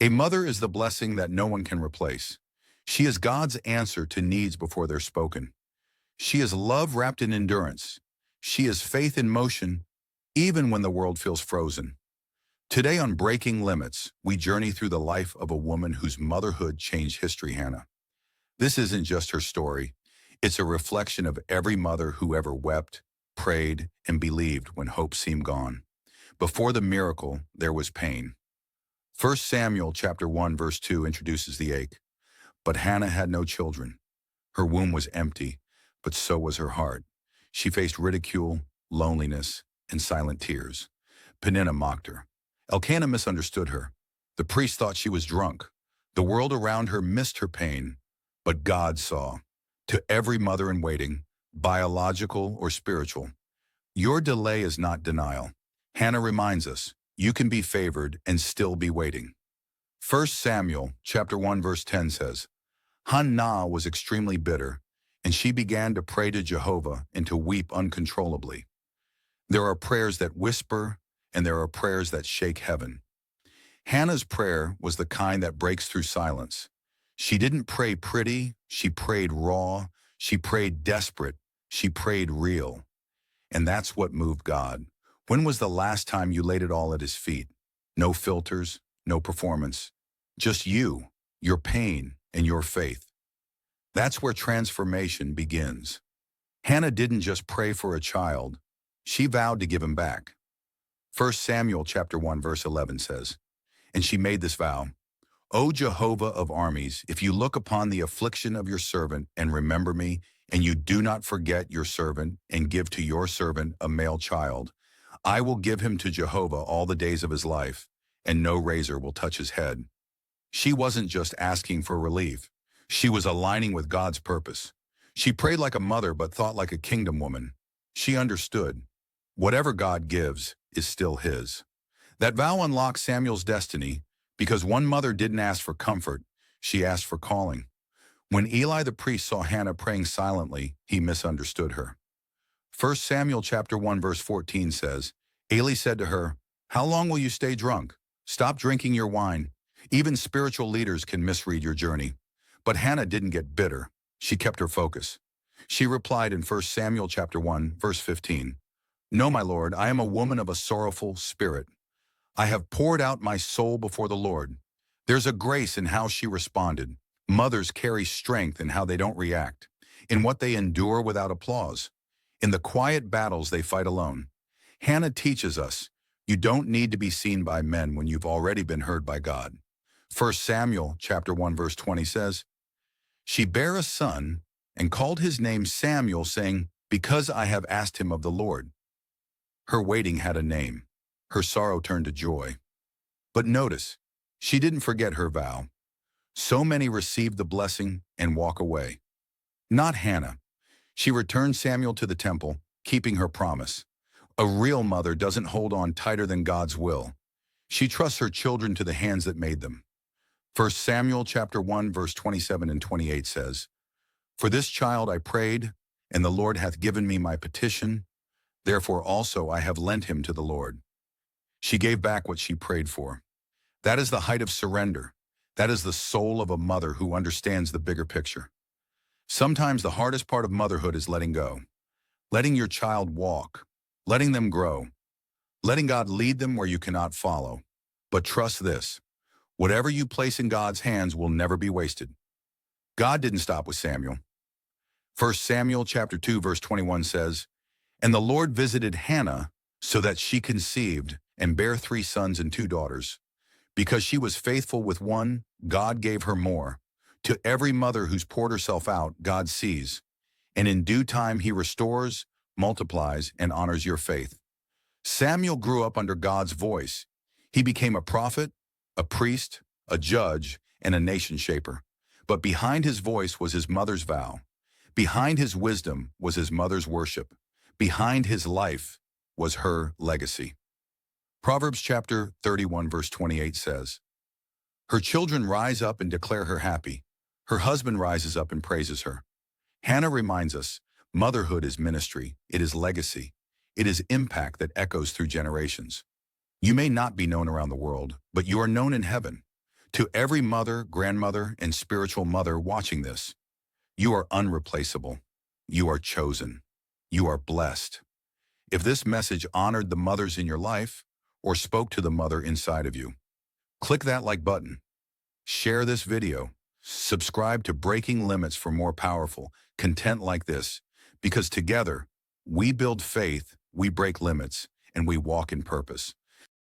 A mother is the blessing that no one can replace. She is God's answer to needs before they're spoken. She is love wrapped in endurance. She is faith in motion, even when the world feels frozen. Today on Breaking Limits, we journey through the life of a woman whose motherhood changed history, Hannah. This isn't just her story. It's a reflection of every mother who ever wept, prayed, and believed when hope seemed gone. Before the miracle, there was pain. 1 Samuel chapter 1 verse 2 introduces the ache. But Hannah had no children. Her womb was empty, but so was her heart. She faced ridicule, loneliness, and silent tears. Peninnah mocked her. Elkanah misunderstood her. The priest thought she was drunk. The world around her missed her pain, but God saw. To every mother in waiting, biological or spiritual, your delay is not denial. Hannah reminds us, you can be favored and still be waiting. 1 Samuel chapter 1 verse 10 says, Hannah was extremely bitter, and she began to pray to Jehovah and to weep uncontrollably. There are prayers that whisper, and there are prayers that shake heaven. Hannah's prayer was the kind that breaks through silence. She didn't pray pretty, she prayed raw, she prayed desperate, she prayed real. And that's what moved God. When was the last time you laid it all at his feet? No filters, no performance. Just you, your pain, and your faith. That's where transformation begins. Hannah didn't just pray for a child, she vowed to give him back. 1 Samuel chapter 1 verse 11 says, And she made this vow, O Jehovah of armies, if you look upon the affliction of your servant and remember me, and you do not forget your servant and give to your servant a male child, I will give him to Jehovah all the days of his life, and no razor will touch his head. She wasn't just asking for relief. She was aligning with God's purpose. She prayed like a mother but thought like a kingdom woman. She understood. Whatever God gives is still his. That vow unlocked Samuel's destiny because one mother didn't ask for comfort, she asked for calling. When Eli the priest saw Hannah praying silently, he misunderstood her. 1 Samuel chapter 1 verse 14 says, Eli said to her, How long will you stay drunk? Stop drinking your wine. Even spiritual leaders can misread your journey. But Hannah didn't get bitter. She kept her focus. She replied in 1 Samuel chapter 1 verse 15, No, my Lord, I am a woman of a sorrowful spirit. I have poured out my soul before the Lord. There's a grace in how she responded. Mothers carry strength in how they don't react, in what they endure without applause, in the quiet battles they fight alone. Hannah teaches us, you don't need to be seen by men when you've already been heard by God. 1 Samuel chapter 1 verse 20 says, She bare a son and called his name Samuel, saying, Because I have asked him of the Lord. Her waiting had a name. Her sorrow turned to joy. But notice, she didn't forget her vow. So many receive the blessing and walk away. Not Hannah. She returned Samuel to the temple, keeping her promise. A real mother doesn't hold on tighter than God's will. She trusts her children to the hands that made them. 1 Samuel chapter 1 verse 27 and 28 says, For this child I prayed, and the Lord hath given me my petition. Therefore also I have lent him to the Lord. She gave back what she prayed for. That is the height of surrender. That is the soul of a mother who understands the bigger picture. Sometimes the hardest part of motherhood is letting go. Letting your child walk. Letting them grow. Letting God lead them where you cannot follow. But trust this. Whatever you place in God's hands will never be wasted. God didn't stop with Samuel. 1 Samuel chapter 2 verse 21 says, And the Lord visited Hannah so that she conceived and bare 3 sons and 2 daughters. Because she was faithful with one, God gave her more. To every mother who's poured herself out, God sees. And in due time he restores, multiplies, and honors your faith. Samuel grew up under God's voice. He became a prophet, a priest, a judge, and a nation shaper. But behind his voice was his mother's vow. Behind his wisdom was his mother's worship. Behind his life was her legacy. Proverbs chapter 31 verse 28 says, Her children rise up and declare her happy. Her husband rises up and praises her. Hannah reminds us, motherhood is ministry, it is legacy, it is impact that echoes through generations. You may not be known around the world, but you are known in heaven. To every mother, grandmother, and spiritual mother watching this, you are unreplaceable. You are chosen. You are blessed. If this message honored the mothers in your life or spoke to the mother inside of you, click that like button. Share this video. Subscribe to Breaking Limits for more powerful content like this, because together, we build faith, we break limits, and we walk in purpose.